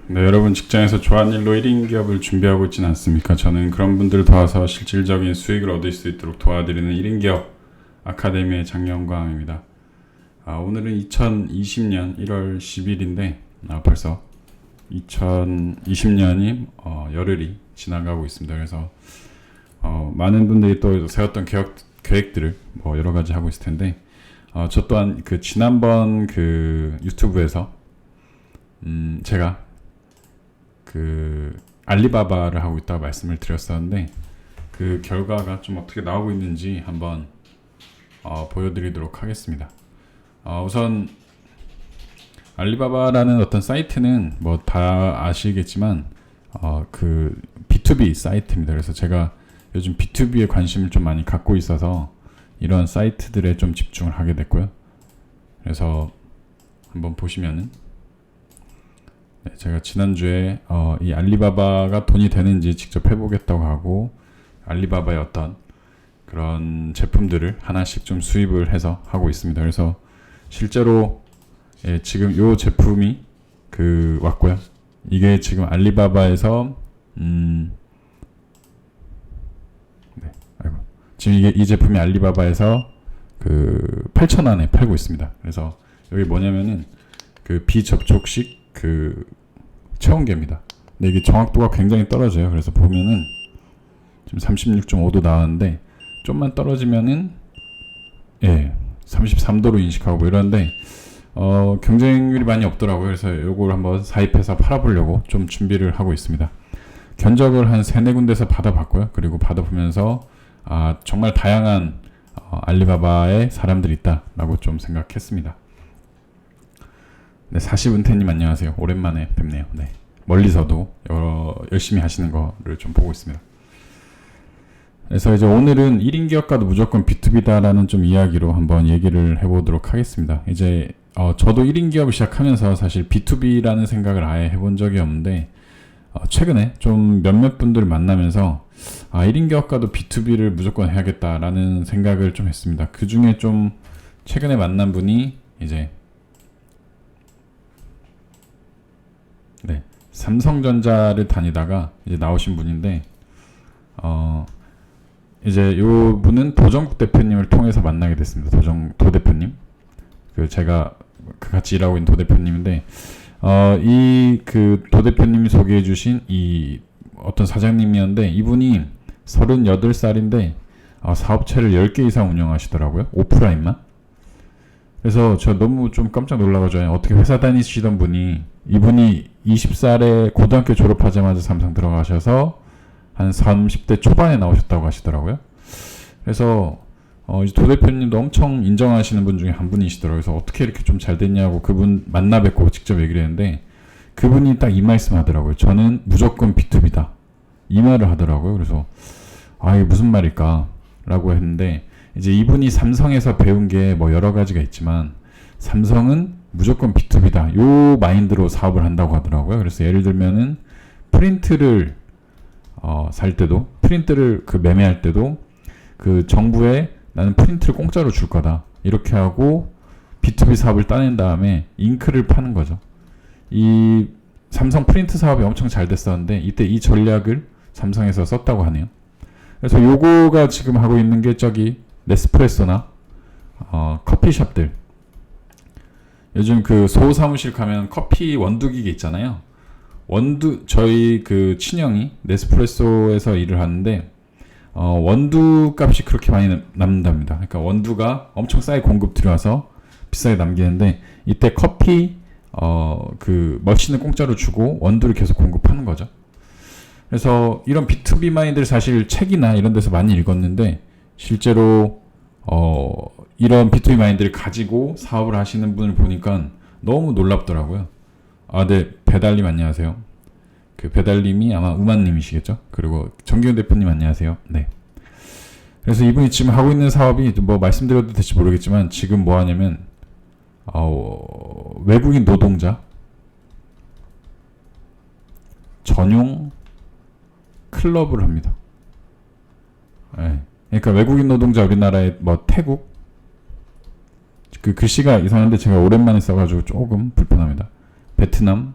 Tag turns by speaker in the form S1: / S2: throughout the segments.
S1: 네, 여러분 직장에서 좋아하는 일로 1인 기업을 준비하고 있지는 않습니까? 저는 그런 분들을 도와서 실질적인 수익을 얻을 수 있도록 도와드리는 1인 기업 아카데미의 장영광입니다. 오늘은 2020년 1월 10일인데 벌써 2020년이 열흘이 지나가고 있습니다. 그래서 많은 분들이 또 세웠던 계획들을 뭐 여러 가지 하고 있을 텐데 저 또한 그 지난번 그 유튜브에서 제가 그 알리바바를 하고 있다고 말씀을 드렸었는데 그 결과가 좀 어떻게 나오고 있는지 한번 보여드리도록 하겠습니다. 우선 알리바바라는 어떤 사이트는 뭐 다 아시겠지만 그 B2B 사이트입니다. 그래서 제가 요즘 B2B에 관심을 좀 많이 갖고 있어서 이런 사이트들에 좀 집중을 하게 됐고요. 그래서 한번 보시면은 제가 지난주에 이 알리바바가 돈이 되는지 직접 해보겠다고 하고 알리바바의 어떤 그런 제품들을 하나씩 좀 수입을 해서 하고 있습니다. 그래서 실제로 지금 이 제품이 왔고요. 이게 지금 알리바바에서 지금 이 제품이 알리바바에서 8,000원에 팔고 있습니다. 그래서 여기 뭐냐면은 비접촉식 체온계입니다. 근데 이게 정확도가 굉장히 떨어져요. 그래서 보면은 지금 36.5도 나왔는데 좀만 떨어지면은 33도로 인식하고 이런데 경쟁률이 많이 없더라고요. 그래서 이걸 한번 사입해서 팔아보려고 좀 준비를 하고 있습니다. 견적을 한 3-4군데서 받아봤고요. 그리고 받아보면서 정말 다양한 알리바바에 사람들이 있다라고 좀 생각했습니다. 네, 40은퇴님 안녕하세요. 오랜만에 뵙네요. 네, 멀리서도 열심히 하시는 거를 좀 보고 있습니다. 그래서 이제 오늘은 1인 기업가도 무조건 B2B다라는 좀 이야기로 한번 얘기를 해보도록 하겠습니다. 이제 저도 1인 기업을 시작하면서 사실 B2B라는 생각을 아예 해본 적이 없는데 최근에 좀 몇몇 분들을 만나면서 1인 기업가도 B2B를 무조건 해야겠다라는 생각을 좀 했습니다. 그 중에 좀 최근에 만난 분이 이제 삼성전자를 다니다가 이제 나오신 분인데 이제 요 분은 도정국 대표님을 통해서 만나게 됐습니다. 도 대표님. 제가 같이 일하고 있는 도 대표님인데 이 도 대표님이 소개해 주신 이 어떤 사장님이었는데 이분이 38살인데 사업체를 10개 이상 운영하시더라고요. 오프라인만. 그래서 저 너무 좀 깜짝 놀라가지고 어떻게 회사 다니시던 분이 이분이 20살에 고등학교 졸업하자마자 삼성 들어가셔서 한 30대 초반에 나오셨다고 하시더라고요. 그래서 도 대표님도 엄청 인정하시는 분 중에 한 분이시더라고요. 그래서 어떻게 이렇게 좀 잘 됐냐고 그분 만나 뵙고 직접 얘기를 했는데 그분이 딱 이 말씀 하더라고요. 저는 무조건 B2B다. 이 말을 하더라고요. 그래서 이게 무슨 말일까? 라고 했는데 이제 이분이 삼성에서 배운 게 뭐 여러 가지가 있지만 삼성은 무조건 B2B다. 요 마인드로 사업을 한다고 하더라고요. 그래서 예를 들면은 프린트를 살 때도 프린트를 매매할 때도 정부에 나는 프린트를 공짜로 줄 거다. 이렇게 하고 B2B 사업을 따낸 다음에 잉크를 파는 거죠. 이 삼성 프린트 사업이 엄청 잘 됐었는데 이때 이 전략을 삼성에서 썼다고 하네요. 그래서 요거가 지금 하고 있는 게 네스프레소나 커피숍들 요즘 소사무실 가면 커피 원두기계 있잖아요. 저희 친형이 네스프레소에서 일을 하는데 원두 값이 그렇게 많이 남는답니다. 그러니까 원두가 엄청 싸게 공급 들어와서 비싸게 남기는데 이때 커피 머신을 공짜로 주고 원두를 계속 공급하는 거죠. 그래서 이런 B2B 마인드를 사실 책이나 이런 데서 많이 읽었는데 실제로 이런 B2B 마인드를 가지고 사업을 하시는 분을 보니까 너무 놀랍더라고요. 네, 배달님 안녕하세요. 배달님이 아마 우만님이시겠죠? 그리고 정기훈 대표님 안녕하세요. 네. 그래서 이분이 지금 하고 있는 사업이 뭐 말씀드려도 될지 모르겠지만 지금 뭐 하냐면 외국인 노동자 전용 클럽을 합니다. 네. 그러니까 외국인 노동자 우리나라의 태국 글씨가 이상한데 제가 오랜만에 써가지고 조금 불편합니다. 베트남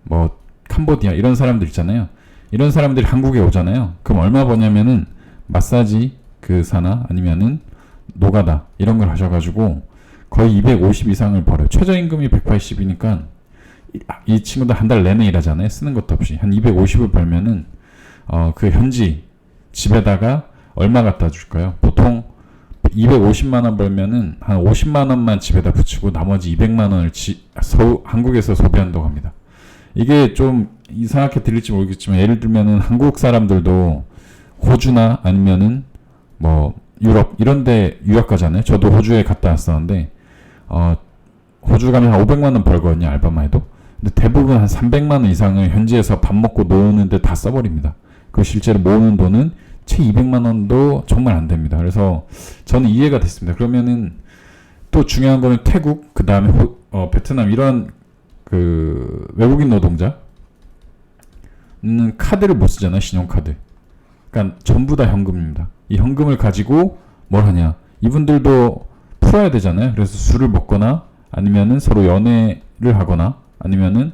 S1: 뭐 캄보디아 이런 사람들 있잖아요. 이런 사람들이 한국에 오잖아요. 그럼 얼마 버냐면은 마사지 그 사나 아니면은 노가다 이런 걸 하셔가지고 거의 250 이상을 벌어요. 최저임금이 180이니까 이 친구들 한 달 내내 일하잖아요. 쓰는 것도 없이 한 250을 벌면은 그 현지 집에다가 얼마 갖다 줄까요? 보통 250만 원 벌면은 한 50만 원만 집에다 붙이고 나머지 200만 원을 한국에서 소비한다고 합니다. 이게 좀 이상하게 들릴지 모르겠지만 예를 들면은 한국 사람들도 호주나 아니면은 뭐 유럽 이런데 유학 가잖아요. 저도 호주에 갔다 왔었는데 호주 가면 한 500만 원 벌거든요. 알바만 해도. 근데 대부분 한 300만 원 이상을 현지에서 밥 먹고 노는데 다 써버립니다. 그 실제로 모으는 돈은 채 200만 원도 정말 안 됩니다. 그래서 저는 이해가 됐습니다. 그러면은 또 중요한 거는 태국, 그 다음에 베트남 이런 그 외국인 노동자는 카드를 못 쓰잖아요. 신용카드. 그러니까 전부 다 현금입니다. 이 현금을 가지고 뭘 하냐? 이분들도 풀어야 되잖아요. 그래서 술을 먹거나 아니면은 서로 연애를 하거나 아니면은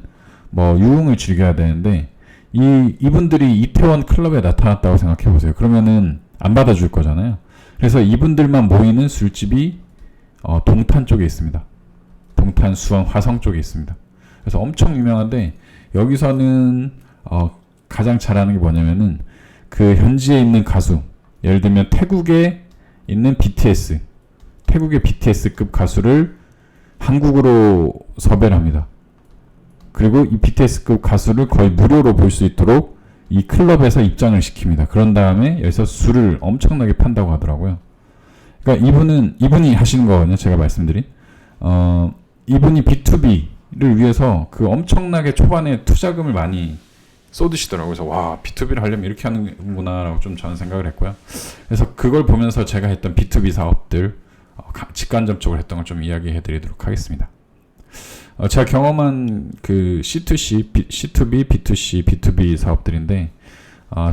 S1: 뭐 유흥을 즐겨야 되는데 이분들이 이태원 클럽에 나타났다고 생각해 보세요. 그러면은 안 받아줄 거잖아요. 그래서 이분들만 모이는 술집이 동탄 쪽에 있습니다. 동탄, 수원, 화성 쪽에 있습니다. 그래서 엄청 유명한데 여기서는 가장 잘하는 게 뭐냐면은 그 현지에 있는 가수, 예를 들면 태국에 있는 BTS, 태국의 BTS급 가수를 한국으로 섭외를 합니다. 그리고 이 BTS급 가수를 거의 무료로 볼 수 있도록 이 클럽에서 입장을 시킵니다. 그런 다음에 여기서 술을 엄청나게 판다고 하더라고요. 그러니까 이분이 하시는 거거든요. 제가 말씀드린. 이분이 B2B를 위해서 그 엄청나게 초반에 투자금을 많이 쏟으시더라고요. 그래서 와, B2B를 하려면 이렇게 하는구나 라고 좀 저는 생각을 했고요. 그래서 그걸 보면서 제가 했던 B2B 사업들 직간접적으로 했던 걸 좀 이야기해 드리도록 하겠습니다. 제가 경험한 그 C2C, C2B, B2C, B2B 사업들인데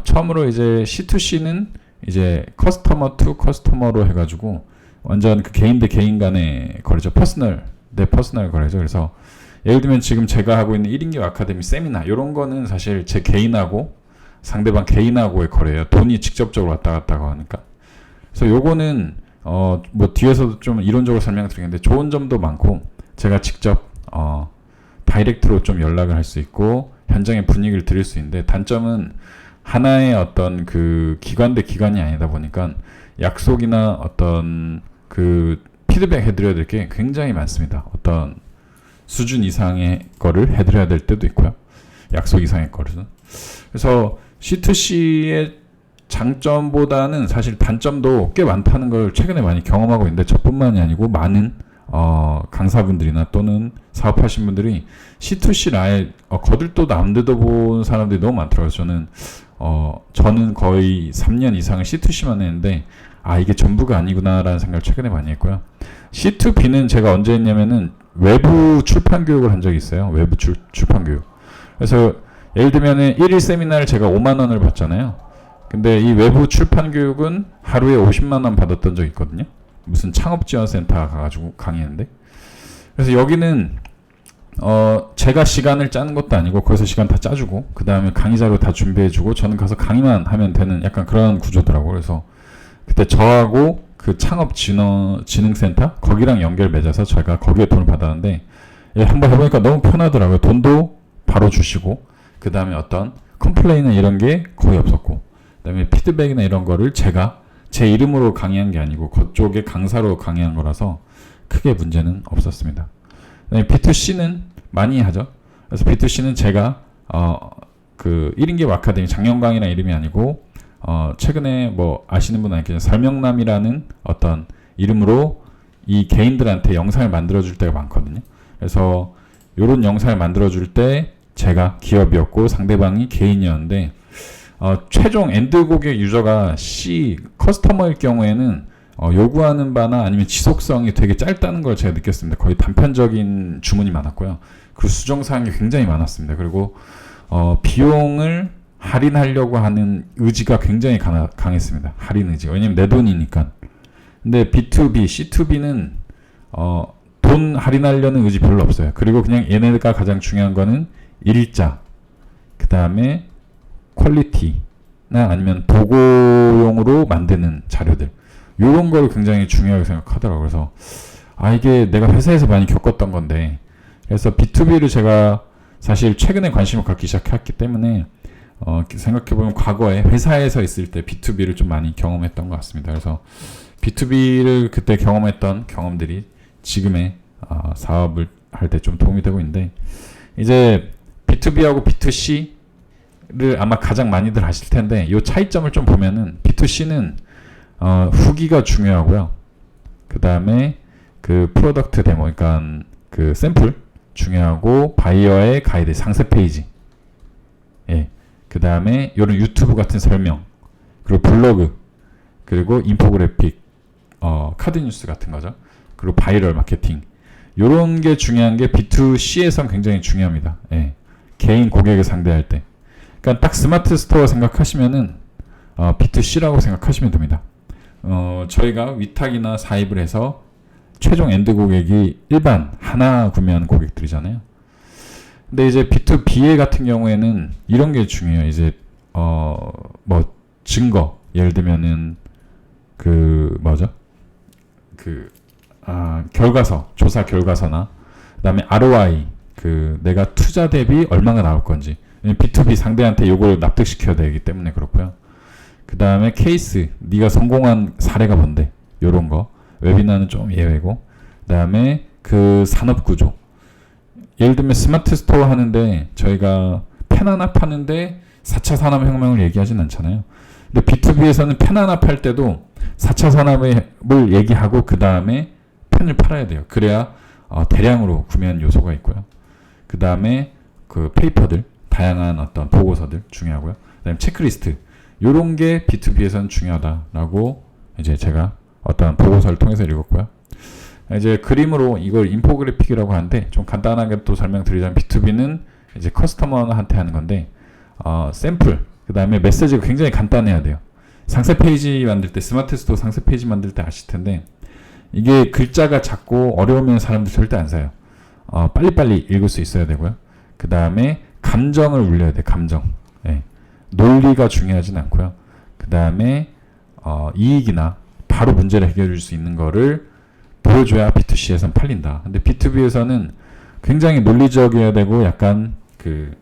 S1: 처음으로 이제 C2C는 이제 커스터머 투 커스터머로 해가지고 완전 그 개인 대 개인 간의 거래죠. 퍼스널 대 퍼스널 거래죠. 그래서 예를 들면 지금 제가 하고 있는 1인기 아카데미 세미나 이런 거는 사실 제 개인하고 상대방 개인하고의 거래예요. 돈이 직접적으로 왔다 갔다 하니까. 그래서 요거는 뭐 뒤에서도 좀 이론적으로 설명드리겠는데 좋은 점도 많고 제가 직접 다이렉트로 좀 연락을 할 수 있고 현장의 분위기를 드릴 수 있는데 단점은 하나의 어떤 그 기관 대 기관이 아니다 보니까 약속이나 어떤 그 피드백 해드려야 될 게 굉장히 많습니다. 어떤 수준 이상의 거를 해드려야 될 때도 있고요. 약속 이상의 거를. 그래서 C2C의 장점보다는 사실 단점도 꽤 많다는 걸 최근에 많이 경험하고 있는데 저뿐만이 아니고 많은 강사분들이나 또는 사업하신 분들이 C2C를 아예 거들떠도 안 뜯어본 사람들이 너무 많더라고요. 저는 거의 3년 이상을 C2C만 했는데 이게 전부가 아니구나라는 생각을 최근에 많이 했고요. C2B는 제가 언제 했냐면은 외부 출판 교육을 한 적이 있어요. 외부 출판 교육. 그래서 예를 들면은 1일 세미나를 제가 5만 원을 받잖아요. 근데 이 외부 출판 교육은 하루에 50만 원 받았던 적이 있거든요. 무슨 창업지원센터 가가지고 강의했는데. 그래서 여기는 제가 시간을 짜는 것도 아니고 거기서 시간 다 짜주고 그 다음에 강의 자료 다 준비해주고 저는 가서 강의만 하면 되는 약간 그런 구조더라고요. 그래서 그때 저하고 그 창업진흥센터 거기랑 연결 맺어서 제가 거기에 돈을 받았는데 한번 해보니까 너무 편하더라고요. 돈도 바로 주시고 그 다음에 어떤 컴플레인이나 이런 게 거의 없었고 그 다음에 피드백이나 이런 거를 제가 제 이름으로 강의한 게 아니고 그쪽에 강사로 강의한 거라서 크게 문제는 없었습니다. B2C는 많이 하죠. 그래서 B2C는 제가 그 1인기 아카데미 장영광이라는 이름이 아니고 최근에 뭐 아시는 분 아니겠지만 설명남이라는 어떤 이름으로 이 개인들한테 영상을 만들어줄 때가 많거든요. 그래서 이런 영상을 만들어줄 때 제가 기업이었고 상대방이 개인이었는데 최종 엔드 고객 유저가 C 커스터머일 경우에는 요구하는 바나 아니면 지속성이 되게 짧다는 걸 제가 느꼈습니다. 거의 단편적인 주문이 많았고요. 그 수정사항이 굉장히 많았습니다. 그리고 비용을 할인하려고 하는 의지가 굉장히 강했습니다. 할인 의지. 왜냐면 내 돈이니까. 근데 B2B, C2B는 돈 할인하려는 의지 별로 없어요. 그리고 그냥 얘네가 가장 중요한 거는 일자, 그 다음에 퀄리티나 아니면 도구용으로 만드는 자료들, 요런 걸 굉장히 중요하게 생각하더라고요. 그래서 이게 내가 회사에서 많이 겪었던 건데, 그래서 B2B를 제가 사실 최근에 관심을 갖기 시작했기 때문에 생각해보면 과거에 회사에서 있을 때 B2B를 좀 많이 경험했던 것 같습니다. 그래서 B2B를 그때 경험했던 경험들이 지금의 사업을 할 때 좀 도움이 되고 있는데, 이제 B2B하고 B2C를 아마 가장 많이들 하실 텐데, 이 차이점을 좀 보면은 B2C는 후기가 중요하고요. 그 다음에 그 프로덕트 데모, 그러니까 그 샘플 중요하고, 바이어의 가이드, 상세 페이지, 예, 그 다음에 이런 유튜브 같은 설명, 그리고 블로그, 그리고 인포그래픽, 카드 뉴스 같은 거죠. 그리고 바이럴 마케팅, 요런 게 중요한 게 B2C에선 굉장히 중요합니다. 예, 개인 고객을 상대할 때. 그러니까 딱 스마트 스토어 생각하시면은 B2C라고 생각하시면 됩니다. 저희가 위탁이나 사입을 해서 최종 엔드 고객이 일반 하나 구매하는 고객들이잖아요. 근데 이제 B2B 같은 경우에는 이런 게 중요해요. 이제 뭐 증거, 예를 들면은 그 뭐죠? 결과서, 조사 결과서나, 그다음에 ROI, 그 내가 투자 대비 얼마가 나올 건지, B2B 상대한테 요걸 납득시켜야 되기 때문에 그렇고요. 그 다음에 케이스, 네가 성공한 사례가 뭔데, 요런 거. 웨비나는 좀 예외고, 그 다음에 그 산업 구조. 예를 들면 스마트 스토어 하는데 저희가 펜 하나 파는데 4차 산업혁명을 얘기하진 않잖아요. 근데 B2B에서는 펜 하나 팔 때도 4차 산업을 얘기하고 그 다음에 펜을 팔아야 돼요. 그래야 대량으로 구매하는 요소가 있고요. 그 다음에 그 페이퍼들, 다양한 어떤 보고서들 중요하고요. 그 다음에 체크리스트, 요런 게 B2B에서는 중요하다라고 이제 제가 어떤 보고서를 통해서 읽었고요. 이제 그림으로 이걸 인포그래픽이라고 하는데, 좀 간단하게 또 설명드리자면 B2B는 이제 커스터머한테 하는 건데, 샘플, 그 다음에 메시지가 굉장히 간단해야 돼요. 상세 페이지 만들 때, 스마트 스토어 상세 페이지 만들 때 아실 텐데, 이게 글자가 작고 어려우면 사람들 절대 안 사요. 빨리빨리 읽을 수 있어야 되고요. 그 다음에 감정을 울려야 돼, 감정. 예. 논리가 중요하진 않고요. 그 다음에 이익이나 바로 문제를 해결해 줄 수 있는 거를 보여줘야 B2C에서는 팔린다. 근데 B2B에서는 굉장히 논리적이어야 되고, 약간 그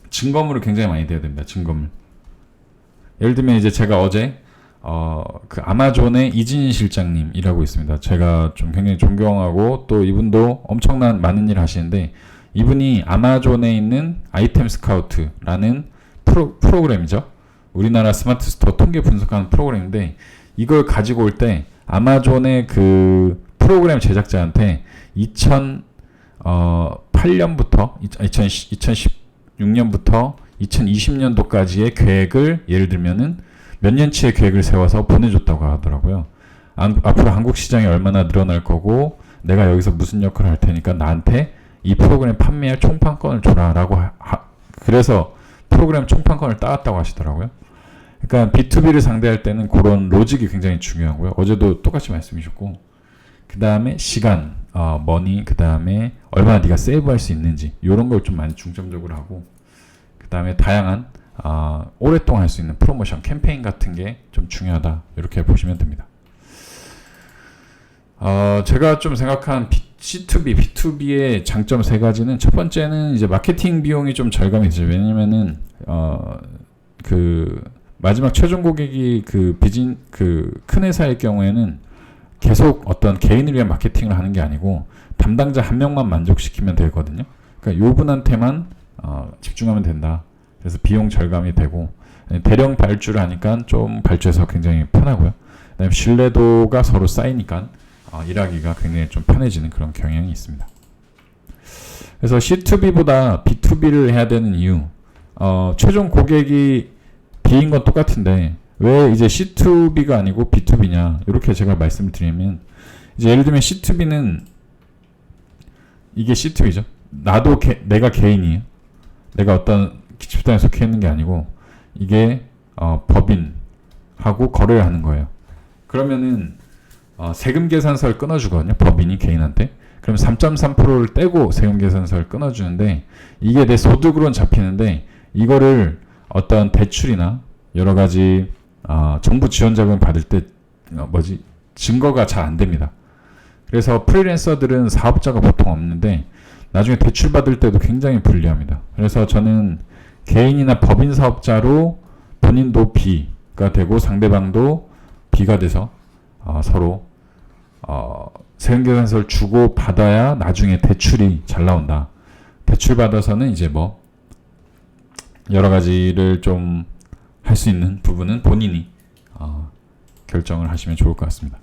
S1: 증거물을 굉장히 많이 대야 됩니다. 증거물. 예를 들면 이제 제가 어제 그 아마존의 이진희 실장님이라고 있습니다. 제가 좀 굉장히 존경하고, 또 이분도 엄청난 많은 일을 하시는데, 이분이 아마존에 있는 아이템 스카우트라는 프로그램이죠. 우리나라 스마트 스토어 통계 분석하는 프로그램인데, 이걸 가지고 올 때 아마존의 그 프로그램 제작자한테 2008년부터 2016년부터 2020년도까지의 계획을, 예를 들면은 몇 년치의 계획을 세워서 보내줬다고 하더라고요. 앞으로 한국 시장이 얼마나 늘어날 거고, 내가 여기서 무슨 역할을 할 테니까 나한테 이 프로그램 판매할 총판권을 줘라라고 그래서 프로그램 총판권을 따왔다고 하시더라고요. 그러니까 B2B를 상대할 때는 그런 로직이 굉장히 중요하고요. 어제도 똑같이 말씀해 주셨고, 그 다음에 시간, 머니, 그 다음에 얼마나 네가 세이브할 수 있는지, 이런 걸 좀 많이 중점적으로 하고, 그 다음에 다양한 오랫동안 할 수 있는 프로모션, 캠페인 같은 게 좀 중요하다, 이렇게 보시면 됩니다. 제가 좀 생각한 C2B, B2B의 장점 세 가지는, 첫 번째는 이제 마케팅 비용이 좀 절감이 되죠. 왜냐면은 그 마지막 최종 고객이 그 큰 회사의 경우에는 계속 어떤 개인을 위한 마케팅을 하는 게 아니고 담당자 한 명만 만족시키면 되거든요. 그러니까 요분한테만 집중하면 된다. 그래서 비용 절감이 되고, 대량 발주를 하니까 좀 발주해서 굉장히 편하고요. 그다음에 신뢰도가 서로 쌓이니까 일하기가 굉장히 좀 편해지는 그런 경향이 있습니다. 그래서 C2B보다 B2B를 해야 되는 이유, 최종 고객이 B인 건 똑같은데 왜 이제 C2B가 아니고 B2B냐, 이렇게 제가 말씀을 드리면, 이제 예를 들면 C2B는 이게 C2B죠. 내가 개인이에요. 내가 어떤 집단에 속해 있는 게 아니고, 이게 법인하고 거래를 하는 거예요. 그러면은 세금 계산서를 끊어주거든요. 법인이 개인한테. 그럼 3.3%를 떼고 세금계산서를 끊어주는데 이게 내 소득으로는 잡히는데 이거를 어떤 대출이나 여러 가지 정부 지원 자금 받을 때 증거가 잘 안 됩니다. 그래서 프리랜서들은 사업자가 보통 없는데 나중에 대출 받을 때도 굉장히 불리합니다. 그래서 저는 개인이나 법인 사업자로 본인도 B가 되고 상대방도 B가 돼서 서로 세금계산서를 주고 받아야 나중에 대출이 잘 나온다. 대출 받아서는 이제 뭐 여러 가지를 좀 할 수 있는 부분은 본인이 결정을 하시면 좋을 것 같습니다.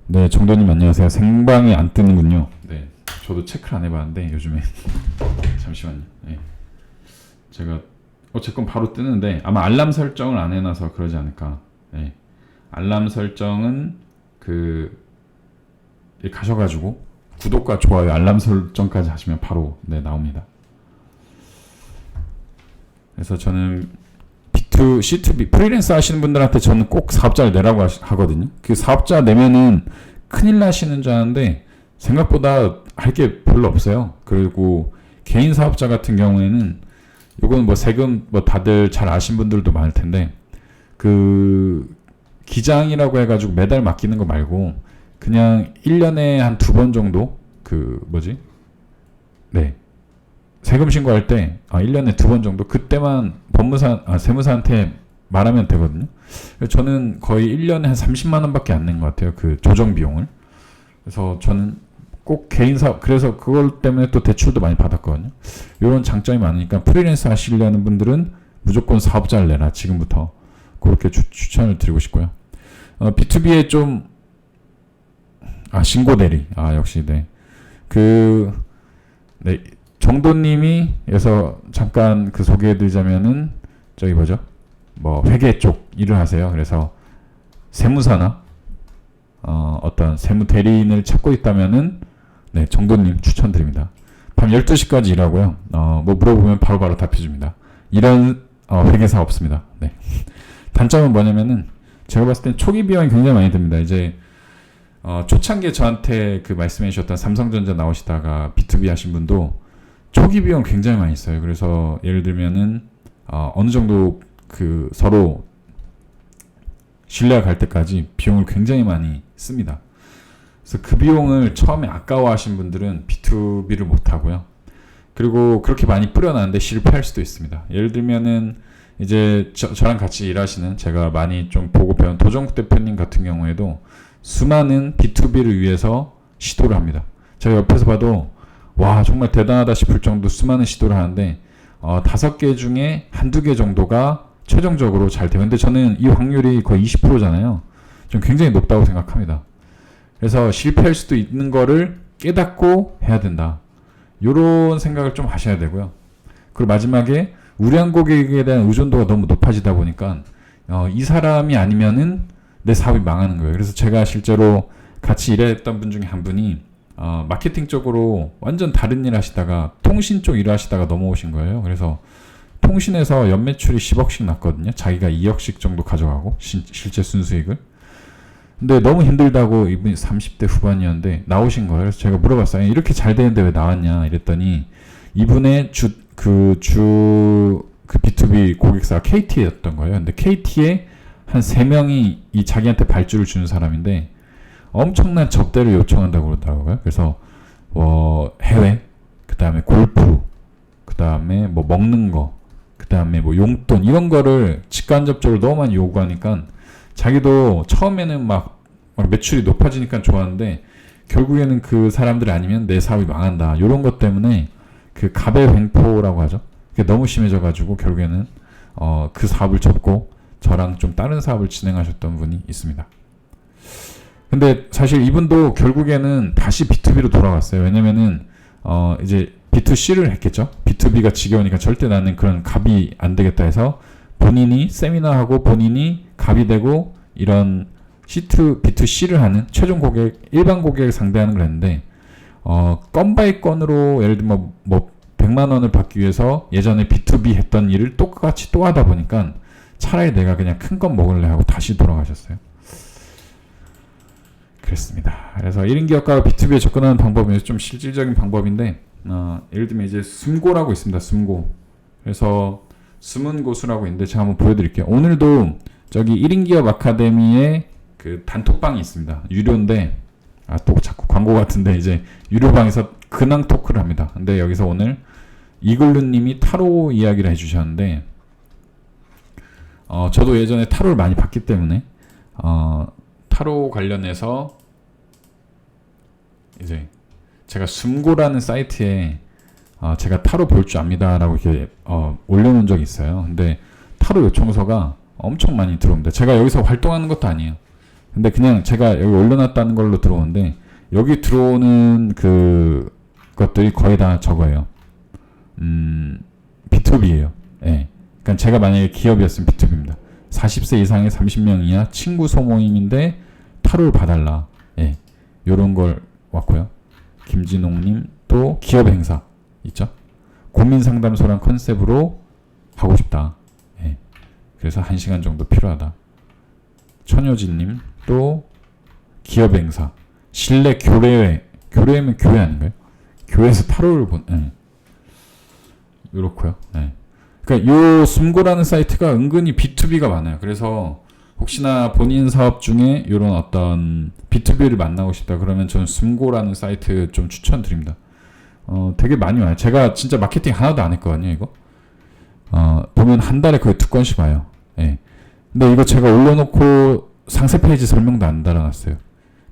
S1: 네, 정도님 안녕하세요. 생방이 안 뜨는군요. 네, 저도 체크를 안 해봤는데 요즘에 잠시만요. 네. 제가 제 건 바로 뜨는데 아마 알람 설정을 안 해놔서 그러지 않을까. 네. 알람 설정은 가셔가지고 구독과 좋아요, 알람 설정까지 하시면 바로 나옵니다. 그래서 저는 B2, C2B 프리랜서 하시는 분들한테 저는 꼭 사업자를 내라고 하거든요. 그 사업자 내면은 큰일 나시는 줄 아는데 생각보다 할 게 별로 없어요. 그리고 개인 사업자 같은 경우에는 이건 뭐 세금 다들 잘 아신 분들도 많을 텐데 그 기장이라고 해가지고 매달 맡기는 거 말고 그냥 1년에 한 2번 정도 세금 신고할 때 1년에 2번 정도 그때만 세무사한테 말하면 되거든요. 저는 거의 1년에 한 30만 원밖에 안 낸 것 같아요. 그 조정 비용을. 그래서 저는 꼭 개인 사업, 그래서 그걸 때문에 또 대출도 많이 받았거든요. 이런 장점이 많으니까 프리랜서 하시려는 분들은 무조건 사업자를 내라, 지금부터. 그렇게 추천을 드리고 싶고요. B2B에 좀 신고대리. 역시, 네. 정도님이, 그래서 잠깐 소개해드리자면은, 회계 쪽 일을 하세요. 그래서 세무사나, 어떤 세무 대리인을 찾고 있다면은, 네, 정도님 추천드립니다. 밤 12시까지 일하고요. 물어보면 바로바로 답해줍니다. 이런, 회계사 없습니다. 네. 단점은 뭐냐면은, 제가 봤을 땐 초기 비용이 굉장히 많이 듭니다. 이제, 초창기에 저한테 말씀해 주셨던 삼성전자 나오시다가 B2B 하신 분도 초기 비용 굉장히 많이 있어요. 그래서 예를 들면은 어느 정도 서로 신뢰가 갈 때까지 비용을 굉장히 많이 씁니다. 그래서 그 비용을 처음에 아까워하신 분들은 B2B를 못 하고요. 그리고 그렇게 많이 뿌려놨는데 실패할 수도 있습니다. 예를 들면은 이제 저랑 같이 일하시는 제가 많이 좀 보고 배운 도정국 대표님 같은 경우에도 수많은 B2B를 위해서 시도를 합니다. 제가 옆에서 봐도 와 정말 대단하다 싶을 정도 수많은 시도를 하는데 5개 중에 한두 개 정도가 최종적으로 잘 돼요. 근데 저는 이 확률이 거의 20%잖아요. 좀 굉장히 높다고 생각합니다. 그래서 실패할 수도 있는 거를 깨닫고 해야 된다. 이런 생각을 좀 하셔야 되고요. 그리고 마지막에 우량 고객에 대한 의존도가 너무 높아지다 보니까 이 사람이 아니면은 내 사업이 망하는 거예요. 그래서 제가 실제로 같이 일했던 분 중에 한 분이 마케팅 쪽으로 완전 다른 일 하시다가 통신 쪽 일을 하시다가 넘어오신 거예요. 그래서 통신에서 연매출이 10억씩 났거든요. 자기가 2억씩 정도 가져가고 실제 순수익을. 근데 너무 힘들다고 이분이 30대 후반이었는데 나오신 거예요. 그래서 제가 물어봤어요. 이렇게 잘 되는데 왜 나왔냐 이랬더니 이분의 B2B 고객사가 KT였던 거예요. 근데 KT에 한 3명이 이 자기한테 발주를 주는 사람인데 엄청난 접대를 요청한다고 그러더라고요. 그래서 해외, 그 다음에 골프, 그 다음에 먹는 거, 그 다음에 용돈 이런 거를 직간접적으로 너무 많이 요구하니까 자기도 처음에는 막 매출이 높아지니까 좋았는데 결국에는 그 사람들이 아니면 내 사업이 망한다. 이런 것 때문에 그 갑의 횡포라고 하죠. 그게 너무 심해져가지고 결국에는 그 사업을 접고 저랑 좀 다른 사업을 진행하셨던 분이 있습니다. 근데 사실 이분도 결국에는 다시 B2B로 돌아갔어요. 왜냐면은 이제 B2C를 했겠죠. B2B가 지겨우니까 절대 나는 그런 갑이 안 되겠다 해서 본인이 세미나하고 본인이 갑이 되고 이런 B2C를 하는 최종 고객, 일반 고객을 상대하는 걸 했는데 건 바이 건으로 예를 들면 100만 원을 받기 위해서 예전에 B2B 했던 일을 똑같이 또 하다 보니까 차라리 내가 그냥 큰 건 먹을래 하고 다시 돌아가셨어요. 그렇습니다. 그래서 1인 기업가가 B2B에 접근하는 방법은 좀 실질적인 방법인데 예를 들면 이제 숨고라고 있습니다. 숨고. 그래서 숨은 고수라고 있는데 제가 한번 보여드릴게요. 오늘도 저기 1인 기업 아카데미에 그 단톡방이 있습니다. 유료인데 또 자꾸 광고 같은데 이제 유료방에서 근황 토크를 합니다. 근데 여기서 오늘 이글루님이 타로 이야기를 해주셨는데 저도 예전에 타로를 많이 봤기 때문에 타로 관련해서 이제 제가 숨고라는 사이트에 제가 타로 볼 줄 압니다라고 이렇게 올려놓은 적이 있어요. 근데 타로 요청서가 엄청 많이 들어옵니다. 제가 여기서 활동하는 것도 아니에요. 근데 그냥 제가 여기 올려놨다는 걸로 들어오는데 여기 들어오는 그 것들이 거의 다 저거예요. B2B예요. 예. 그러니까 제가 만약에 기업이었으면 B2B입니다. 40세 이상의 30명 이하 친구 소모임인데 타로를 봐달라. 예. 요런 걸 왔고요. 김진홍님 또 기업 행사 있죠. 고민 상담소란 컨셉으로 하고 싶다. 예. 그래서 1시간 정도 필요하다. 천효진님 또 기업 행사 실내 교례면 교회 아닌가요? 교회에서 타로를 요렇고요. 예. 그러니까 요 숨고라는 사이트가 은근히 B2B가 많아요. 그래서 혹시나 본인 사업 중에 이런 어떤 B2B를 만나고 싶다 그러면 저는 숨고라는 사이트 좀 추천드립니다. 되게 많이 와요. 제가 진짜 마케팅 하나도 안 했거든요, 이거. 보면 한 달에 거의 2건씩 와요. 예. 근데 이거 제가 올려놓고 상세 페이지 설명도 안 달아놨어요.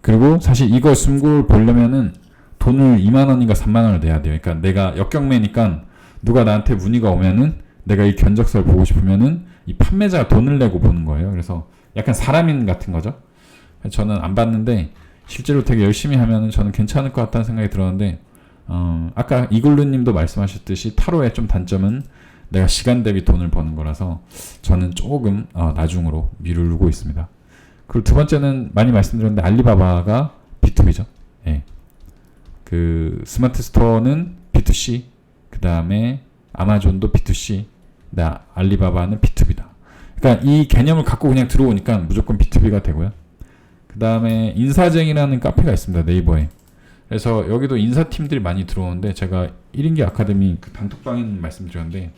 S1: 그리고 사실 이거 숨고를 보려면은 돈을 2만원인가 3만원을 내야 돼요. 그러니까 내가 역경매니까 누가 나한테 문의가 오면은 내가 이 견적서를 보고 싶으면은 이 판매자가 돈을 내고 보는 거예요. 그래서 약간 사람인 같은 거죠. 저는 안 봤는데 실제로 되게 열심히 하면은 저는 괜찮을 것 같다는 생각이 들었는데 아까 이글루님도 말씀하셨듯이 타로의 좀 단점은 내가 시간 대비 돈을 버는 거라서 저는 조금 나중으로 미루고 있습니다. 그리고 두 번째는 많이 말씀드렸는데 알리바바가 B2B죠. 예. 그 스마트 스토어는 B2C, 그 다음에 아마존도 B2C, 알리바바는 B2B다. 그러니까 이 개념을 갖고 그냥 들어오니까 무조건 B2B가 되고요. 그 다음에 인사쟁이라는 카페가 있습니다. 네이버에. 그래서 여기도 인사팀들이 많이 들어오는데 제가 1인기 아카데미 그 단톡방인 말씀드렸는데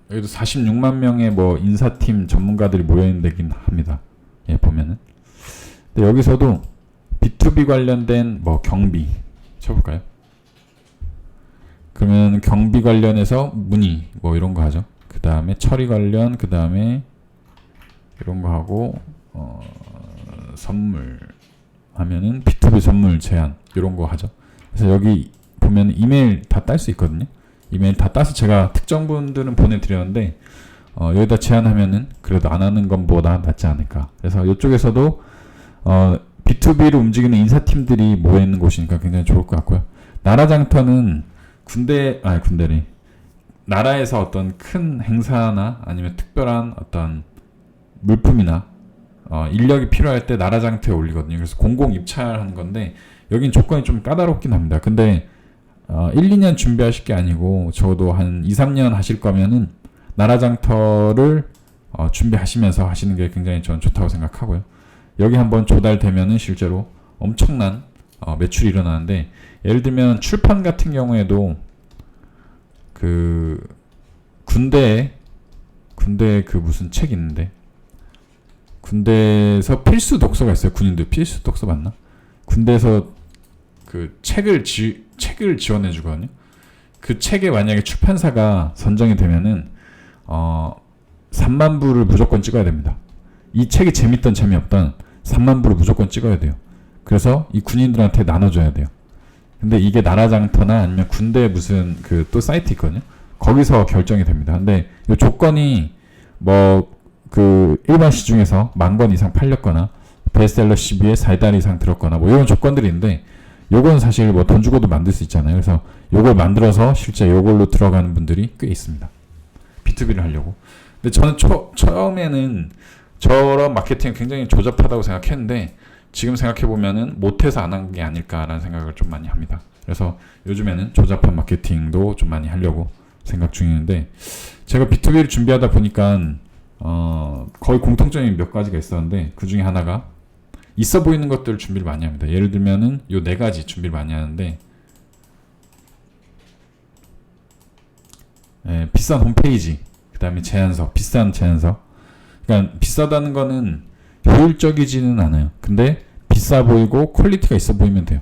S1: 여기도 46만 명의 뭐 인사팀 전문가들이 모여있는 데긴 합니다. 예, 보면은. 근데 여기서도 B2B 관련된 뭐 경비 쳐볼까요? 그러면 경비 관련해서 문의 뭐 이런 거 하죠. 그 다음에 처리 관련, 그 다음에 이런 거 하고 선물 하면은 B2B 선물 제한 이런 거 하죠. 그래서 여기 보면 이메일 다 딸 수 있거든요. 이메일 다 따서 제가 특정 분들은 보내드렸는데 여기다 제한하면은 그래도 안 하는 것보다 낫지 않을까. 그래서 이쪽에서도 B2B로 움직이는 인사팀들이 모여있는 곳이니까 굉장히 좋을 것 같고요. 나라장터는 군대래. 나라에서 어떤 큰 행사나 아니면 특별한 어떤 물품이나 인력이 필요할 때 나라장터에 올리거든요. 그래서 공공 입찰하는 건데 여긴 조건이 좀 까다롭긴 합니다. 근데 1, 2년 준비하실 게 아니고 적어도 한 2, 3년 하실 거면은 나라장터를 준비하시면서 하시는 게 굉장히 저는 좋다고 생각하고요. 여기 한번 조달되면은 실제로 엄청난 매출이 일어나는데 예를 들면 출판 같은 경우에도 그 군대에 그 무슨 책 있는데 군대에서 필수 독서가 있어요. 군인들 필수 독서 맞나? 군대에서 그 책을 지원해 주거든요. 그 책에 만약에 출판사가 선정이 되면은 3만 부를 무조건 찍어야 됩니다. 이 책이 재밌던 재미없던 3만 부를 무조건 찍어야 돼요. 그래서 이 군인들한테 나눠줘야 돼요. 근데 이게 나라장터나 아니면 군대 무슨 그 또 사이트 있거든요. 거기서 결정이 됩니다. 근데 이 조건이 뭐 그 일반 시중에서 10,000권 이상 팔렸거나 베스트셀러 10위에 4달 이상 들었거나 뭐 이런 조건들이 있는데 요건 사실 뭐 돈 주고도 만들 수 있잖아요. 그래서 요걸 만들어서 실제 요걸로 들어가는 분들이 꽤 있습니다. B2B를 하려고. 근데 저는 처음에는 저런 마케팅이 굉장히 조잡하다고 생각했는데 지금 생각해보면은 못해서 안 한 게 아닐까라는 생각을 좀 많이 합니다. 그래서 요즘에는 조잡한 마케팅도 좀 많이 하려고 생각 중이는데 제가 B2B를 준비하다 보니까 거의 공통점이 몇 가지가 있었는데 그 중에 하나가 있어 보이는 것들을 준비를 많이 합니다. 예를 들면은 요 네 가지 준비를 많이 하는데 비싼 홈페이지, 그 다음에 제안서, 비싼 제안서. 그러니까 비싸다는 거는 효율적이지는 않아요. 근데 비싸 보이고 퀄리티가 있어 보이면 돼요.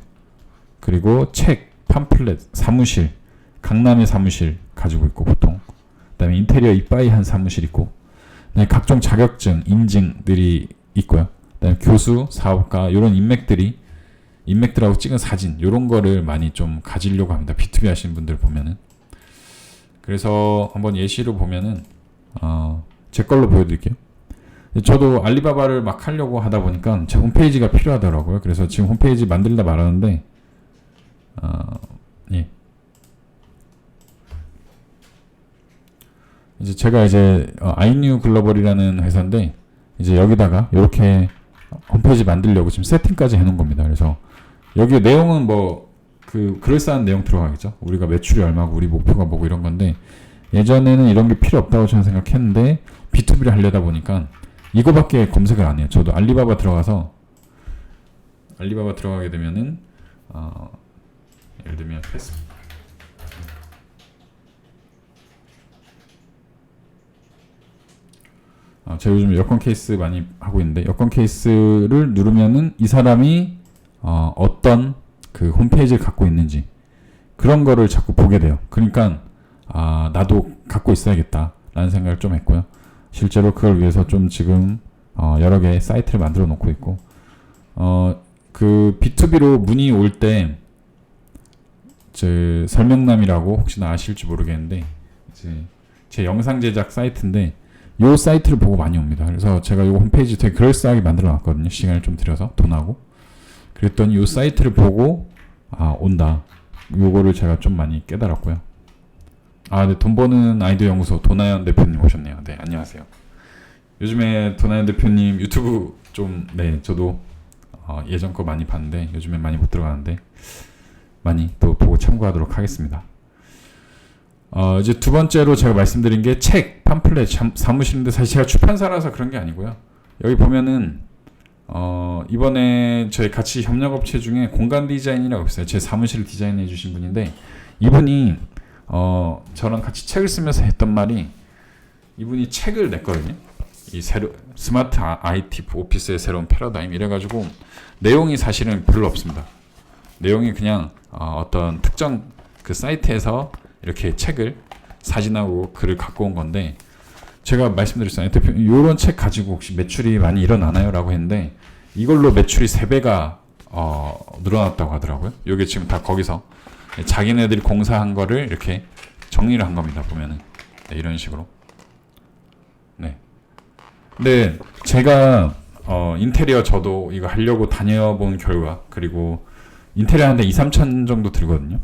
S1: 그리고 책, 팜플렛, 사무실, 강남의 사무실 가지고 있고 보통. 그 다음에 인테리어 이빠이 한 사무실 있고, 각종 자격증, 인증들이 있고요. 그 다음에 교수, 사업가 이런 인맥들하고 찍은 사진 이런 거를 많이 좀 가지려고 합니다. B2B 하시는 분들 보면은. 그래서 한번 예시로 보면은 제 걸로 보여드릴게요. 저도 알리바바를 막 하려고 하다 보니까 제 홈페이지가 필요하더라고요. 그래서 지금 홈페이지 만들다 말았는데 예. 이제 제가 아이뉴 글로벌이라는 회사인데 이제 여기다가 이렇게 홈페이지 만들려고 지금 세팅까지 해놓은 겁니다. 그래서 여기 내용은 뭐 그럴싸한 내용 들어가겠죠. 우리가 매출이 얼마고 우리 목표가 뭐고 이런 건데 예전에는 이런 게 필요 없다고 저는 생각했는데 B2B를 하려다 보니까 이거밖에 검색을 안 해요. 저도 알리바바 들어가게 되면은 예를 들면 제가 요즘 여권 케이스 많이 하고 있는데 여권 케이스를 누르면은 이 사람이 어떤 그 홈페이지를 갖고 있는지 그런 거를 자꾸 보게 돼요. 그러니까 나도 갖고 있어야겠다 라는 생각을 좀 했고요. 실제로 그걸 위해서 좀 지금 여러 개의 사이트를 만들어 놓고 있고 그 B2B로 문의 올 때 설명남이라고 혹시나 아실지 모르겠는데 제 영상 제작 사이트인데 요 사이트를 보고 많이 옵니다. 그래서 제가 요 홈페이지 되게 그럴싸하게 만들어 놨거든요. 시간을 좀 들여서 돈하고. 그랬더니 요 사이트를 보고 온다. 요거를 제가 좀 많이 깨달았고요. 네, 돈 버는 아이디어 연구소 도나연 대표님 오셨네요. 네, 안녕하세요. 요즘에 도나연 대표님 유튜브 저도 예전 거 많이 봤는데 요즘에 많이 못 들어가는데 많이 또 보고 참고하도록 하겠습니다. 이제 두 번째로 제가 말씀드린 게 책, 팜플렛, 사무실인데 사실 제가 출판사라서 그런 게 아니고요. 여기 보면은 이번에 저희 같이 협력업체 중에 공간 디자인이라고 있어요. 제 사무실을 디자인해 주신 분인데 이분이 저랑 같이 책을 쓰면서 했던 말이 이분이 책을 냈거든요. 이 스마트 IT 오피스의 새로운 패러다임 이래가지고 내용이 사실은 별로 없습니다. 내용이 그냥 어떤 특정 그 사이트에서 이렇게 책을 사진하고 글을 갖고 온 건데 제가 말씀드렸잖아요. 대표님 이런 책 가지고 혹시 매출이 많이 일어나나요? 라고 했는데 이걸로 매출이 3배가 늘어났다고 하더라고요. 이게 지금 다 거기서 자기네들이 공사한 거를 이렇게 정리를 한 겁니다. 보면은 이런 식으로. 네. 근데 제가 인테리어 저도 이거 하려고 다녀본 결과 그리고 인테리어 하는데 2-3천 정도 들거든요.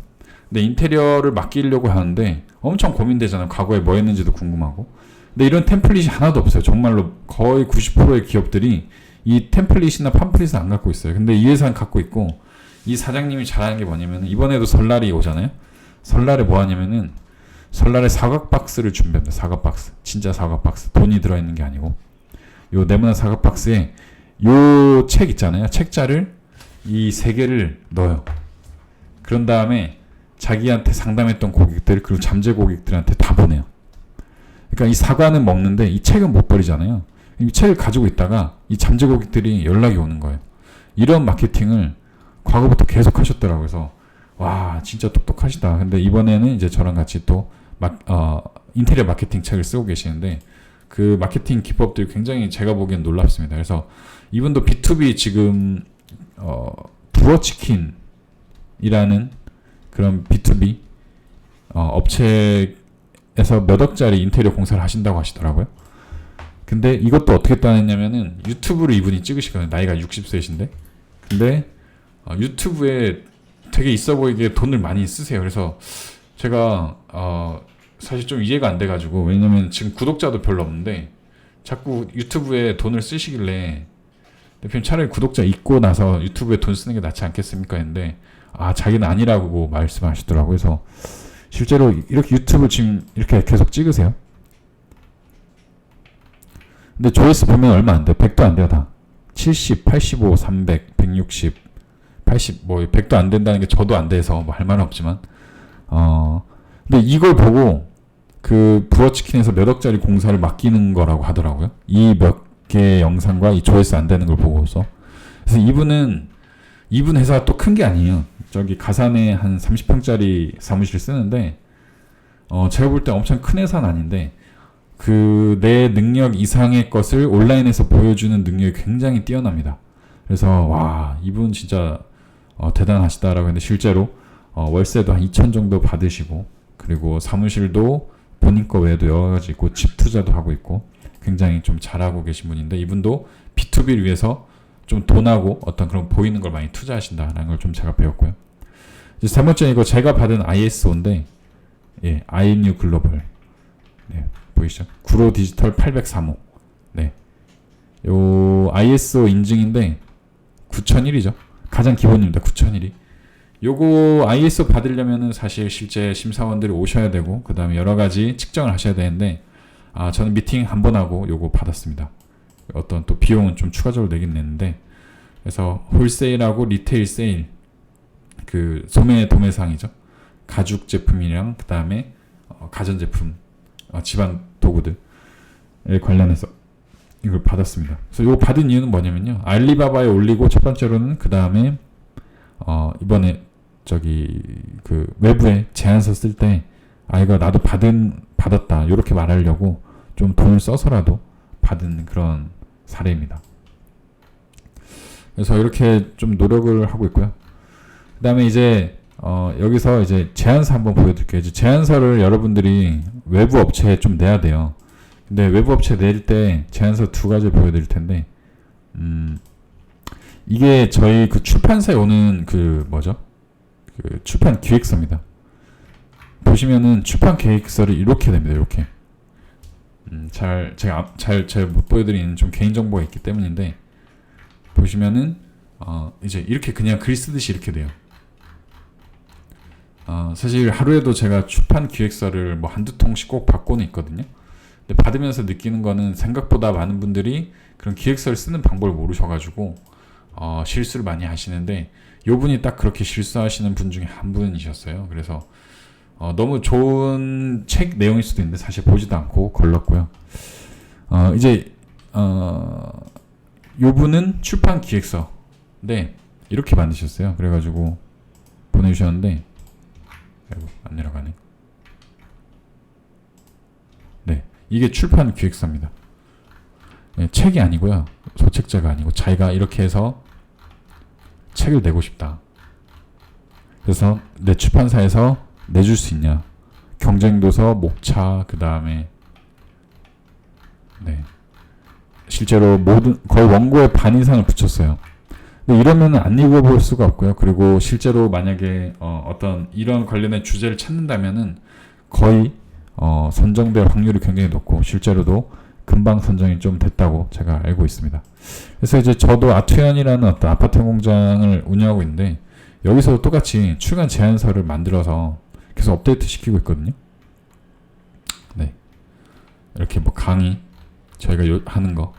S1: 근데 인테리어를 맡기려고 하는데 엄청 고민되잖아요. 과거에 뭐 했는지도 궁금하고. 근데 이런 템플릿이 하나도 없어요. 정말로 거의 90%의 기업들이 이 템플릿이나 팜플릿을 안 갖고 있어요. 근데 이 회사는 갖고 있고 이 사장님이 잘하는 게 뭐냐면 이번에도 설날이 오잖아요. 설날에 뭐 하냐면은 설날에 사각 박스를 준비합니다. 사각 박스. 진짜 사각 박스. 돈이 들어있는 게 아니고 요 네모난 사각 박스에 요 책 있잖아요. 책자를 이 3개를 넣어요. 그런 다음에 자기한테 상담했던 고객들 그리고 잠재 고객들한테 다 보내요. 그러니까 이 사과는 먹는데 이 책은 못 버리잖아요. 이 책을 가지고 있다가 이 잠재 고객들이 연락이 오는 거예요. 이런 마케팅을 과거부터 계속 하셨더라고요. 그래서 와 진짜 똑똑하시다. 근데 이번에는 이제 저랑 같이 또 인테리어 마케팅 책을 쓰고 계시는데 그 마케팅 기법들이 굉장히 제가 보기엔 놀랍습니다. 그래서 이분도 B2B 지금 부러치킨이라는 그런 B2B 업체에서 몇 억짜리 인테리어 공사를 하신다고 하시더라고요. 근데 이것도 어떻게 따냈냐면은 유튜브를 이분이 찍으시거든요. 나이가 60세이신데. 근데 유튜브에 되게 있어 보이게 돈을 많이 쓰세요. 그래서 제가 사실 좀 이해가 안 돼가지고 왜냐면 지금 구독자도 별로 없는데 자꾸 유튜브에 돈을 쓰시길래 대표님 차라리 구독자 있고 나서 유튜브에 돈 쓰는 게 낫지 않겠습니까 했는데 자기는 아니라고 말씀하시더라고요. 그래서 실제로 이렇게 유튜브 지금 이렇게 계속 찍으세요. 근데 조회수 보면 얼마 안 돼. 100도 안 돼요, 다. 70, 85, 300, 160, 80, 뭐 100도 안 된다는 게 저도 안 돼서 뭐 할 말은 없지만 근데 이걸 보고 그 부어치킨에서 몇 억짜리 공사를 맡기는 거라고 하더라고요. 이 몇 개의 영상과 이 조회수 안 되는 걸 보고서. 그래서 이분 회사가 또 큰 게 아니에요. 저기 가산에 한 30평짜리 사무실 쓰는데 제가 볼 때 엄청 큰 회사는 아닌데 그 내 능력 이상의 것을 온라인에서 보여주는 능력이 굉장히 뛰어납니다. 그래서 와, 이분 진짜 대단하시다라고 했는데 실제로 월세도 한 2천 정도 받으시고, 그리고 사무실도 본인 거 외에도 여러 가지 있고 집 투자도 하고 있고 굉장히 좀 잘하고 계신 분인데, 이분도 B2B를 위해서 좀 돈하고 어떤 그런 보이는 걸 많이 투자하신다라는 걸 좀 제가 배웠고요. 이제 3번째 이거 제가 받은 ISO인데, 예, INU 글로벌. 네, 보이시죠? 구로 디지털 803호. 네. 요 ISO 인증인데 9001이죠. 가장 기본입니다. 9001이. 요거 ISO 받으려면은 사실 실제 심사원들이 오셔야 되고 그다음에 여러 가지 측정을 하셔야 되는데 저는 미팅 한 번 하고 요거 받았습니다. 어떤 또 비용은 좀 추가적으로 내긴 냈는데, 그래서 홀세일하고 리테일 세일, 그 소매 도매상이죠. 가죽 제품이랑 그다음에 가전 제품, 집안 도구들에 관련해서 이걸 받았습니다. 그래서 이거 받은 이유는 뭐냐면요, 알리바바에 올리고 첫 번째로는 그 다음에 이번에 저기 그 외부에 제안서 쓸 때 이거 나도 받았다 이렇게 말하려고 좀 돈을 써서라도 받은 그런 사례입니다. 그래서 이렇게 좀 노력을 하고 있고요. 그 다음에 이제 여기서 이제 제안서 한번 보여드릴게요. 이제 제안서를 여러분들이 외부 업체에 좀 내야 돼요. 근데 외부 업체 낼 때 제안서 두 가지 보여드릴 텐데, 이게 저희 그 출판사에 오는 그 뭐죠? 그 출판 기획서입니다. 보시면은 출판 계획서를 이렇게 됩니다. 이렇게. 제가 못 보여드리는 좀 개인정보가 있기 때문인데, 보시면은 이제 이렇게 그냥 글 쓰듯이 이렇게 돼요. 사실 하루에도 제가 출판 기획서를 뭐 한두 통씩 꼭 받고는 있거든요. 근데 받으면서 느끼는 거는 생각보다 많은 분들이 그런 기획서를 쓰는 방법을 모르셔가지고 실수를 많이 하시는데, 요 분이 딱 그렇게 실수하시는 분 중에 한 분이셨어요. 그래서 너무 좋은 책 내용일 수도 있는데 사실 보지도 않고 걸렀고요. 이제 요 분은 출판 기획서인데 이렇게 만드셨어요. 그래가지고 보내주셨는데, 아이고 안 내려가네. 네, 이게 출판 기획서입니다. 네, 책이 아니고요, 소책자가 아니고 자기가 이렇게 해서 책을 내고 싶다. 그래서 내 출판사에서 내줄 수 있냐, 경쟁도서, 목차, 그 다음에 네, 실제로 거의 원고의 반 이상을 붙였어요. 근데 이러면 안 읽어볼 수가 없고요. 그리고 실제로 만약에 어떤 이런 관련된 주제를 찾는다면은 거의 선정될 확률이 굉장히 높고, 실제로도 금방 선정이 좀 됐다고 제가 알고 있습니다. 그래서 이제 저도 아트현이라는 어떤 아파트 공장을 운영하고 있는데, 여기서도 똑같이 출간 제안서를 만들어서 계속 업데이트 시키고 있거든요. 네, 이렇게 뭐 강의 저희가 하는 거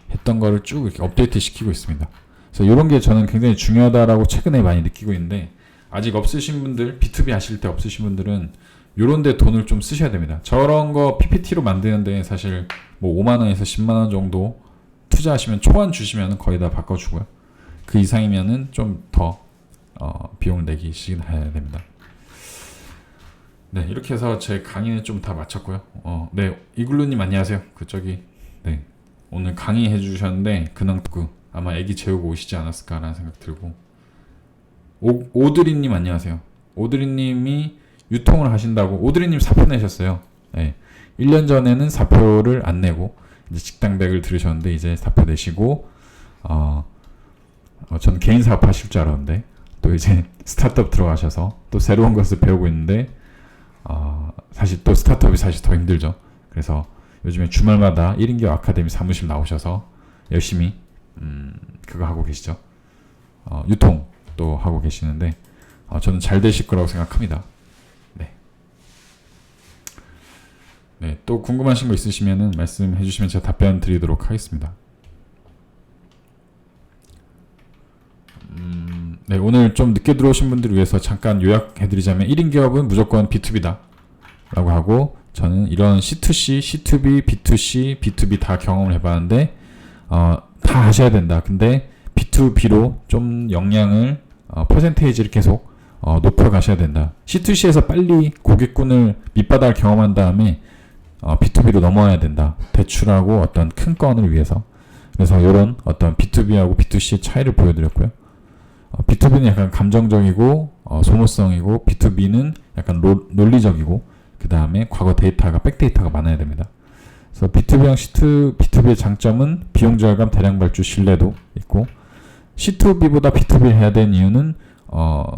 S1: 했던 거를 쭉 이렇게 업데이트 시키고 있습니다. 그래서 이런 게 저는 굉장히 중요하다라고 최근에 많이 느끼고 있는데, 아직 없으신 분들, B2B 하실 때 없으신 분들은 요런 데 돈을 좀 쓰셔야 됩니다. 저런 거 PPT로 만드는데 사실 뭐 5만원에서 10만원 정도 투자하시면, 초안 주시면 거의 다 바꿔주고요. 그 이상이면은 좀 더 비용을 내기시긴 해야 됩니다. 네, 이렇게 해서 제 강의는 좀 다 마쳤고요. 네, 이글루님 안녕하세요. 네, 오늘 강의해 주셨는데 근황 듣고 아마 애기 재우고 오시지 않았을까라는 생각 들고, 오드리님 안녕하세요. 오드리님이 유통을 하신다고, 오드리님 사표 내셨어요. 네, 1년 전에는 사표를 안 내고 이제 식당백을 들으셨는데 이제 사표 내시고, 전 개인 사업 하실 줄 알았는데 또 이제 스타트업 들어가셔서 또 새로운 것을 배우고 있는데, 사실 또 스타트업이 사실 더 힘들죠. 그래서 요즘에 주말마다 1인경 아카데미 사무실 나오셔서 열심히 그거 하고 계시죠. 유통 또 하고 계시는데 저는 잘 되실 거라고 생각합니다. 네. 네, 또 궁금하신 거 있으시면은 말씀해 주시면 제가 답변 드리도록 하겠습니다. 네, 오늘 좀 늦게 들어오신 분들을 위해서 잠깐 요약해드리자면 1인 기업은 무조건 B2B다 라고 하고, 저는 이런 C2C, C2B, B2C, B2B 다 경험을 해봤는데 다 하셔야 된다. 근데 B2B로 좀 역량을 퍼센테이지를 계속 높여가셔야 된다. C2C에서 빨리 고객군을 밑바닥을 경험한 다음에 B2B로 넘어와야 된다. 대출하고 어떤 큰 건을 위해서. 그래서 이런 어떤 B2B하고 B2C의 차이를 보여드렸고요. B2B는 약간 감정적이고 소모성이고, B2B는 약간 논리적이고, 그 다음에 과거 데이터가 백데이터가 많아야 됩니다. 그래서 B2B랑 B2B의 장점은 비용 절감, 대량 발주, 신뢰도 있고, C2B보다 B2B를 해야 되는 이유는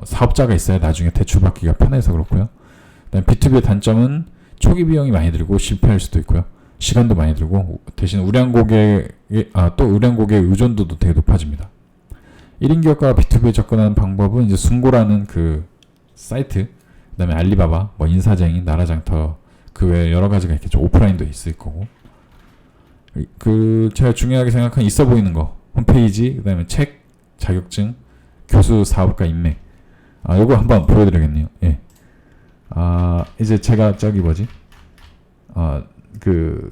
S1: 사업자가 있어야 나중에 대출받기가 편해서 그렇고요. 그다음에 B2B의 단점은 초기 비용이 많이 들고 실패할 수도 있고요. 시간도 많이 들고, 대신 의량 고객의 의존도도 되게 높아집니다. 1인 기업가 B2B에 접근하는 방법은 이제 숨고라는 그 사이트, 그 다음에 알리바바, 뭐 인사쟁이, 나라장터, 그 외에 여러 가지가 있겠죠. 오프라인도 있을 거고. 그 제가 중요하게 생각한 있어 보이는 거, 홈페이지, 그 다음에 책, 자격증, 교수, 사업가, 인맥. 요거 한번 보여드리겠네요. 예. 이제 제가 저기 뭐지? 그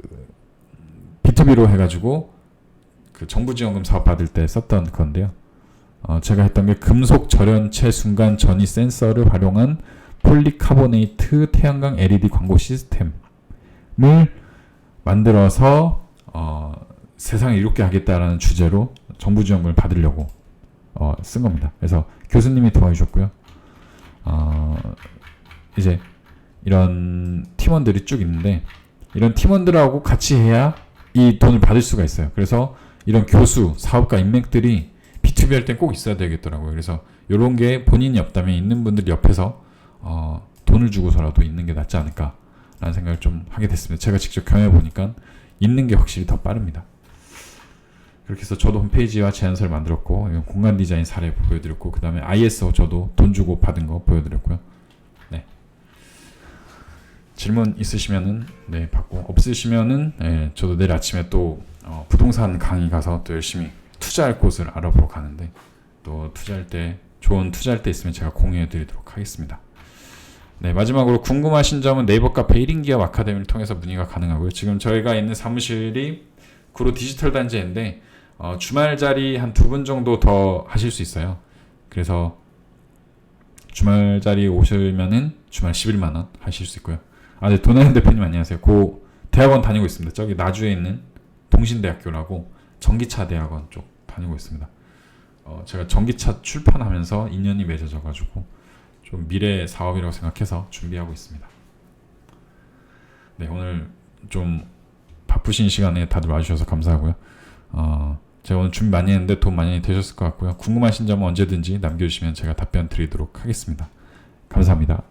S1: B2B로 해가지고 그 정부지원금 사업 받을 때 썼던 건데요. 제가 했던 게 금속 절연체 순간 전이 센서를 활용한 폴리카보네이트 태양광 LED 광고 시스템을 만들어서 세상을 이롭게 하겠다라는 주제로 정부 지원금을 받으려고 쓴 겁니다. 그래서 교수님이 도와주셨고요. 이제 이런 팀원들이 쭉 있는데, 이런 팀원들하고 같이 해야 이 돈을 받을 수가 있어요. 그래서 이런 교수, 사업가, 인맥들이 B2B 할 땐 꼭 있어야 되겠더라고요. 그래서 이런 게 본인이 없다면 있는 분들 옆에서 돈을 주고서라도 있는 게 낫지 않을까 라는 생각을 좀 하게 됐습니다. 제가 직접 경험해 보니까 있는 게 확실히 더 빠릅니다. 그렇게 해서 저도 홈페이지와 제안서를 만들었고, 공간 디자인 사례 보여드렸고, 그 다음에 ISO 저도 돈 주고 받은 거 보여드렸고요. 네. 질문 있으시면은 네 받고, 없으시면은 저도 내일 아침에 또 부동산 강의 가서 또 열심히 투자할 곳을 알아보러 가는데, 또 투자할 때 좋은 투자할 때 있으면 제가 공유해 드리도록 하겠습니다. 네, 마지막으로 궁금하신 점은 네이버 카페 1인 기업 아카데미를 통해서 문의가 가능하고요. 지금 저희가 있는 사무실이 구로 디지털 단지인데 주말 자리 한 2분 정도 더 하실 수 있어요. 그래서 주말 자리 오시면은 주말 11만 원 하실 수 있고요. 네, 도나현 대표님 안녕하세요. 대학원 다니고 있습니다. 저기 나주에 있는 동신대학교라고 전기차 대학원 쪽 다니고 있습니다. 제가 전기차 출판하면서 인연이 맺어져가지고 좀 미래 사업이라고 생각해서 준비하고 있습니다. 네, 오늘 좀 바쁘신 시간에 다들 와주셔서 감사하고요. 제가 오늘 준비 많이 했는데 도움 많이 되셨을 것 같고요. 궁금하신 점은 언제든지 남겨주시면 제가 답변 드리도록 하겠습니다. 감사합니다.